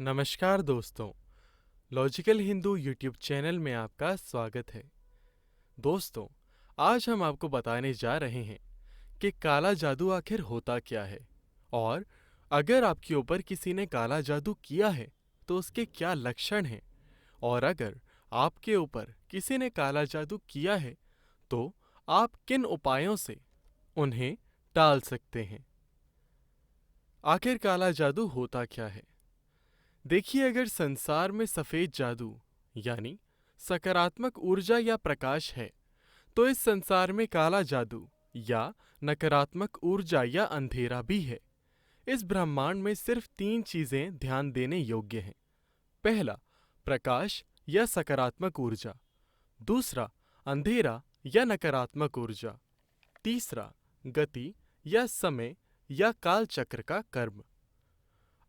नमस्कार दोस्तों। Logical Hindu YouTube channel में आपका स्वागत है। दोस्तों, आज हम आपको बताने जा रहे हैं कि काला जादू आखिर होता क्या है और अगर आपके ऊपर किसी ने काला जादू किया है तो उसके क्या लक्षण हैं, और अगर आपके ऊपर किसी ने काला जादू किया है तो आप किन उपायों से उन्हें टाल सकते हैं। आखिर काला जादू होता क्या है? देखिए, अगर संसार में सफेद जादू यानी सकारात्मक ऊर्जा या प्रकाश है, तो इस संसार में काला जादू या नकारात्मक ऊर्जा या अंधेरा भी है। इस ब्रह्मांड में सिर्फ तीन चीजें ध्यान देने योग्य हैं। पहला, प्रकाश या सकारात्मक ऊर्जा। दूसरा, अंधेरा या नकारात्मक ऊर्जा। तीसरा, गति या समय या काल चक्र का कर्म।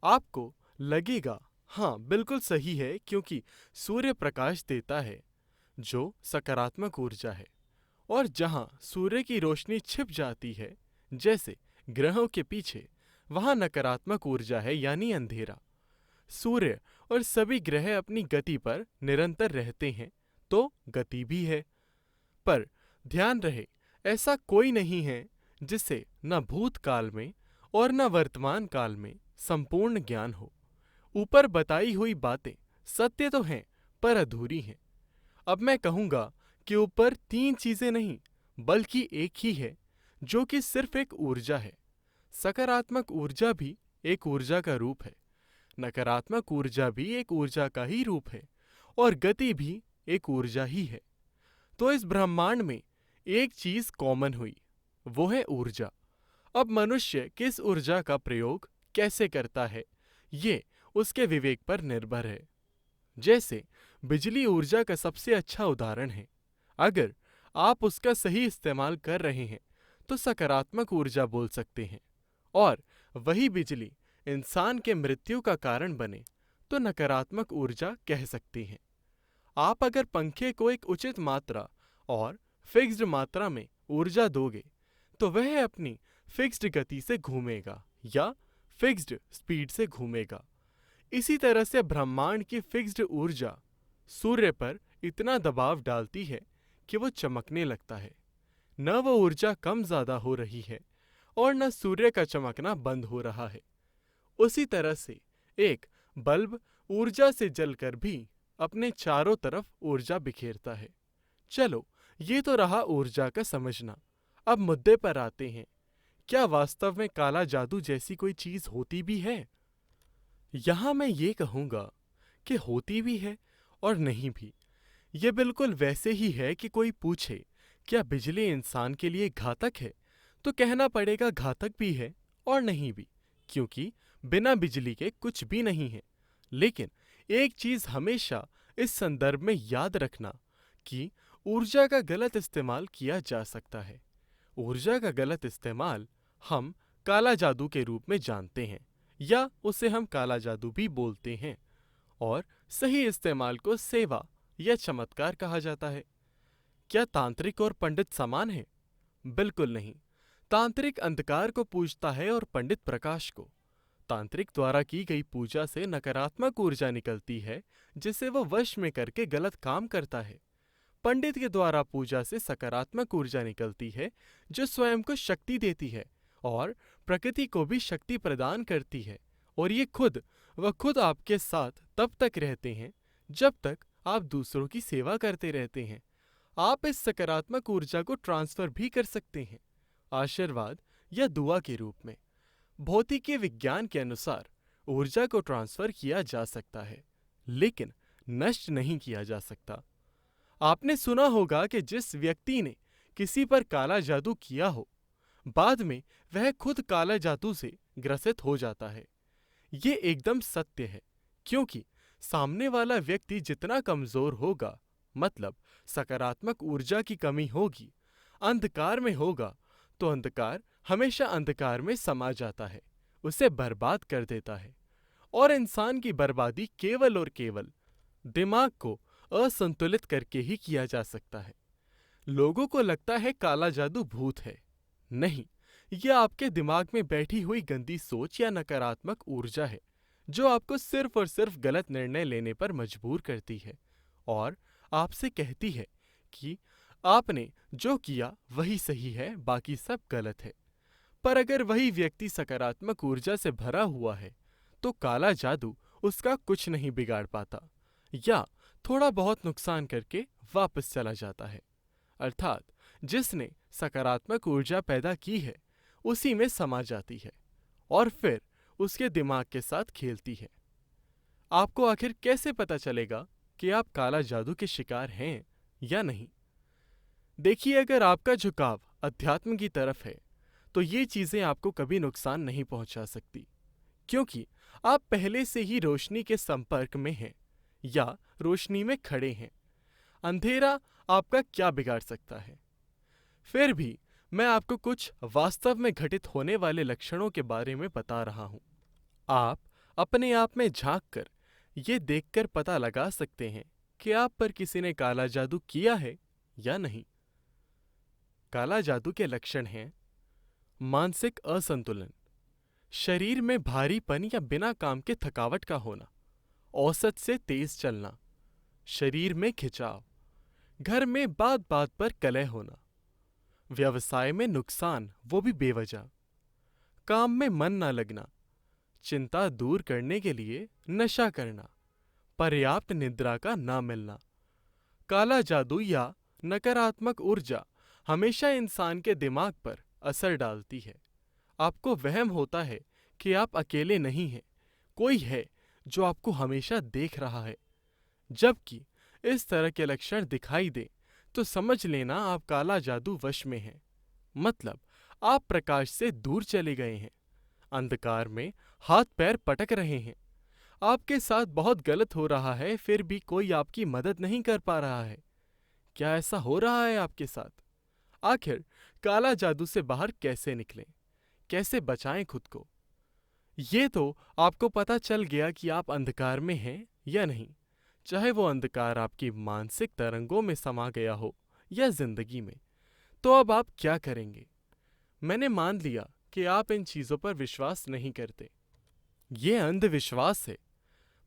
आपको लगेगा, हाँ बिल्कुल सही है, क्योंकि सूर्य प्रकाश देता है जो सकारात्मक ऊर्जा है, और जहाँ सूर्य की रोशनी छिप जाती है जैसे ग्रहों के पीछे, वहाँ नकारात्मक ऊर्जा है यानी अंधेरा। सूर्य और सभी ग्रह अपनी गति पर निरंतर रहते हैं तो गति भी है। पर ध्यान रहे, ऐसा कोई नहीं है जिसे न भूतकाल में और न वर्तमान काल में संपूर्ण ज्ञान हो। ऊपर बताई हुई बातें सत्य तो हैं पर अधूरी हैं। अब मैं कहूँगा कि ऊपर तीन चीजें नहीं बल्कि एक ही है, जो कि सिर्फ एक ऊर्जा है। सकारात्मक ऊर्जा भी एक ऊर्जा का रूप है, नकारात्मक ऊर्जा भी एक ऊर्जा का ही रूप है, और गति भी एक ऊर्जा ही है। तो इस ब्रह्मांड में एक चीज कॉमन हुई, वो है ऊर्जा। अब मनुष्य किस ऊर्जा का प्रयोग कैसे करता है, ये उसके विवेक पर निर्भर है। जैसे बिजली ऊर्जा का सबसे अच्छा उदाहरण है। अगर आप उसका सही इस्तेमाल कर रहे हैं तो सकारात्मक ऊर्जा बोल सकते हैं, और वही बिजली इंसान के मृत्यु का कारण बने तो नकारात्मक ऊर्जा कह सकते हैं। आप अगर पंखे को एक उचित मात्रा और फिक्स्ड मात्रा में ऊर्जा दोगे तो वह अपनी फिक्स्ड गति से घूमेगा या फिक्स्ड स्पीड से घूमेगा। इसी तरह से ब्रह्मांड की फिक्स्ड ऊर्जा सूर्य पर इतना दबाव डालती है कि वो चमकने लगता है। न वो ऊर्जा कम ज्यादा हो रही है और न सूर्य का चमकना बंद हो रहा है। उसी तरह से एक बल्ब ऊर्जा से जलकर भी अपने चारों तरफ ऊर्जा बिखेरता है। चलो, ये तो रहा ऊर्जा का समझना। अब मुद्दे पर आते हैं। क्या वास्तव में काला जादू जैसी कोई चीज होती भी है? यहाँ मैं ये कहूँगा कि होती भी है और नहीं भी। ये बिल्कुल वैसे ही है कि कोई पूछे, क्या बिजली इंसान के लिए घातक है? तो कहना पड़ेगा घातक भी है और नहीं भी, क्योंकि बिना बिजली के कुछ भी नहीं है। लेकिन एक चीज हमेशा इस संदर्भ में याद रखना कि ऊर्जा का गलत इस्तेमाल किया जा सकता है। ऊर्जा का गलत इस्तेमाल हम काला जादू के रूप में जानते हैं, या उसे हम काला जादू भी बोलते हैं, और सही इस्तेमाल को सेवा या चमत्कार कहा जाता है। क्या तांत्रिक और पंडित समान हैं? बिल्कुल नहीं। तांत्रिक अंधकार को पूजता है और पंडित प्रकाश को। तांत्रिक द्वारा की गई पूजा से नकारात्मक ऊर्जा निकलती है जिसे वो वश में करके गलत काम करता है। पंडित के द्वारा पूजा से सकारात्मक ऊर्जा निकलती है जो स्वयं को शक्ति देती है और प्रकृति को भी शक्ति प्रदान करती है, और ये खुद आपके साथ तब तक रहते हैं जब तक आप दूसरों की सेवा करते रहते हैं। आप इस सकारात्मक ऊर्जा को ट्रांसफर भी कर सकते हैं, आशीर्वाद या दुआ के रूप में। भौतिकी विज्ञान के अनुसार ऊर्जा को ट्रांसफर किया जा सकता है, लेकिन नष्ट नहीं किया जा सकता। आपने सुना होगा कि जिस व्यक्ति ने किसी पर काला जादू किया हो, बाद में वह खुद काला जादू से ग्रसित हो जाता है। ये एकदम सत्य है, क्योंकि सामने वाला व्यक्ति जितना कमजोर होगा, मतलब सकारात्मक ऊर्जा की कमी होगी, अंधकार में होगा, तो अंधकार हमेशा अंधकार में समा जाता है, उसे बर्बाद कर देता है। और इंसान की बर्बादी केवल और केवल दिमाग को असंतुलित करके ही किया जा सकता है। लोगों को लगता है काला जादू भूत है। नहीं, यह आपके दिमाग में बैठी हुई गंदी सोच या नकारात्मक ऊर्जा है जो आपको सिर्फ और सिर्फ गलत निर्णय लेने पर मजबूर करती है और आपसे कहती है कि आपने जो किया वही सही है, बाकी सब गलत है। पर अगर वही व्यक्ति सकारात्मक ऊर्जा से भरा हुआ है, तो काला जादू उसका कुछ नहीं बिगाड़ पाता या थोड़ा बहुत नुकसान करके वापस चला जाता है। अर्थात जिसने सकारात्मक ऊर्जा पैदा की है, उसी में समा जाती है और फिर उसके दिमाग के साथ खेलती है। आपको आखिर कैसे पता चलेगा कि आप काला जादू के शिकार हैं या नहीं? देखिए, अगर आपका झुकाव अध्यात्म की तरफ है, तो ये चीजें आपको कभी नुकसान नहीं पहुंचा सकती, क्योंकि आप पहले से ही रोशनी के संपर्क में हैं या रोशनी में खड़े हैं। अंधेरा आपका क्या बिगाड़ सकता है? फिर भी मैं आपको कुछ वास्तव में घटित होने वाले लक्षणों के बारे में बता रहा हूं। आप अपने आप में झांक कर ये देखकर पता लगा सकते हैं कि आप पर किसी ने काला जादू किया है या नहीं। काला जादू के लक्षण हैं: मानसिक असंतुलन, शरीर में भारीपन या बिना काम के थकावट का होना, औसत से तेज चलना, शरीर में खिंचाव, घर में बात बात पर कलह होना, व्यवसाय में नुकसान वो भी बेवजह, काम में मन न लगना, चिंता दूर करने के लिए नशा करना, पर्याप्त निद्रा का ना मिलना। काला जादू या नकारात्मक ऊर्जा हमेशा इंसान के दिमाग पर असर डालती है। आपको वहम होता है कि आप अकेले नहीं हैं, कोई है जो आपको हमेशा देख रहा है। जबकि इस तरह के लक्षण दिखाई दे तो समझ लेना आप काला जादू वश में हैं। मतलब आप प्रकाश से दूर चले गए हैं, अंधकार में हाथ पैर पटक रहे हैं, आपके साथ बहुत गलत हो रहा है, फिर भी कोई आपकी मदद नहीं कर पा रहा है। क्या ऐसा हो रहा है आपके साथ? आखिर काला जादू से बाहर कैसे निकलें? कैसे बचाएं खुद को? ये तो आपको पता चल गया कि आप अंधकार में हैं या नहीं, चाहे वो अंधकार आपकी मानसिक तरंगों में समा गया हो या जिंदगी में। तो अब आप क्या करेंगे? मैंने मान लिया कि आप इन चीजों पर विश्वास नहीं करते। ये अंधविश्वास है,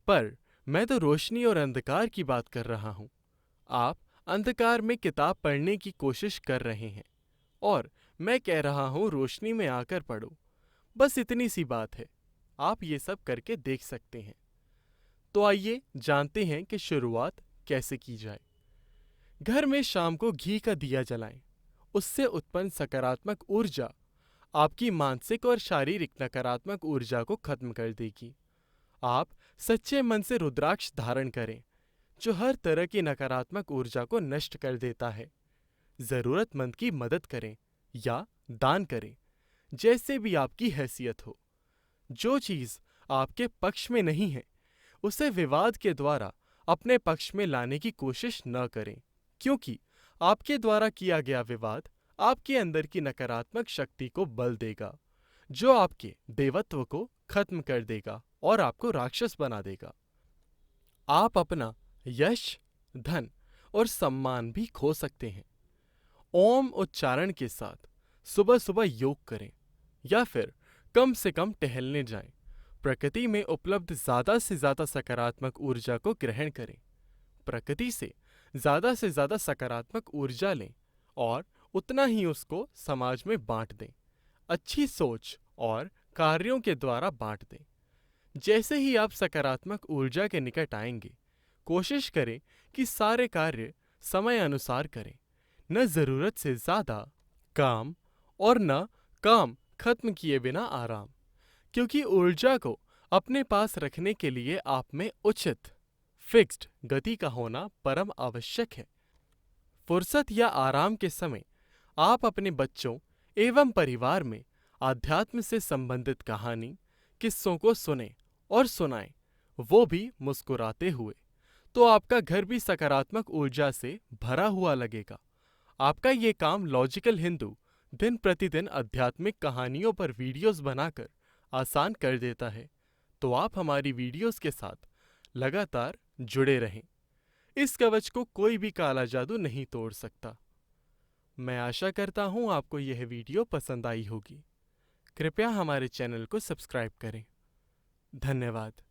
पर मैं तो रोशनी और अंधकार की बात कर रहा हूँ। आप अंधकार में किताब पढ़ने की कोशिश कर रहे हैं और मैं कह रहा हूँ रोशनी में आकर पढ़ो। बस इतनी सी बात है। आप ये सब करके देख सकते हैं। तो आइए जानते हैं कि शुरुआत कैसे की जाए। घर में शाम को घी का दिया जलाएं। उससे उत्पन्न सकारात्मक ऊर्जा आपकी मानसिक और शारीरिक नकारात्मक ऊर्जा को खत्म कर देगी। आप सच्चे मन से रुद्राक्ष धारण करें, जो हर तरह की नकारात्मक ऊर्जा को नष्ट कर देता है। जरूरतमंद की मदद करें या दान करें, जैसे भी आपकी हैसियत हो। जो चीज आपके पक्ष में नहीं है, उसे विवाद के द्वारा अपने पक्ष में लाने की कोशिश न करें, क्योंकि आपके द्वारा किया गया विवाद आपके अंदर की नकारात्मक शक्ति को बल देगा, जो आपके देवत्व को खत्म कर देगा और आपको राक्षस बना देगा। आप अपना यश, धन और सम्मान भी खो सकते हैं। ओम उच्चारण के साथ सुबह सुबह योग करें या फिर कम से कम टहलने जाएं। प्रकृति में उपलब्ध ज्यादा से ज्यादा सकारात्मक ऊर्जा को ग्रहण करें। प्रकृति से ज्यादा सकारात्मक ऊर्जा लें और उतना ही उसको समाज में बांट दें। अच्छी सोच और कार्यों के द्वारा बांट दें। जैसे ही आप सकारात्मक ऊर्जा के निकट आएंगे, कोशिश करें कि सारे कार्य समय अनुसार करें। न जरूरत से ज्यादा काम और न काम खत्म किए बिना आराम, क्योंकि ऊर्जा को अपने पास रखने के लिए आप में उचित फिक्स्ड गति का होना परम आवश्यक है। फुर्सत या आराम के समय आप अपने बच्चों एवं परिवार में आध्यात्म से संबंधित कहानी, किस्सों को सुने और सुनाएं, वो भी मुस्कुराते हुए। तो आपका घर भी सकारात्मक ऊर्जा से भरा हुआ लगेगा। आपका ये काम लॉजिकल हिंदू दिन प्रतिदिन आध्यात्मिक कहानियों पर वीडियोस बनाकर आसान कर देता है। तो आप हमारी वीडियोस के साथ लगातार जुड़े रहें। इस कवच को कोई भी काला जादू नहीं तोड़ सकता। मैं आशा करता हूँ आपको यह वीडियो पसंद आई होगी। कृपया हमारे चैनल को सब्सक्राइब करें। धन्यवाद।